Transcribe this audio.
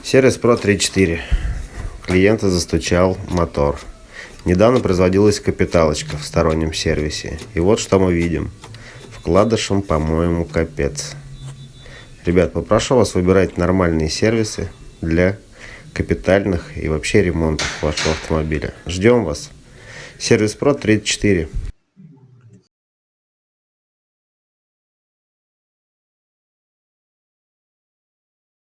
Сервис Pro 3.4. Клиента застучал мотор. Недавно производилась капиталочка в стороннем сервисе. И вот что мы видим. Вкладышам, по-моему, капец. Ребят, попрошу вас выбирать нормальные сервисы для капитальных и вообще ремонтов вашего автомобиля. Ждем вас. Сервис Pro 34.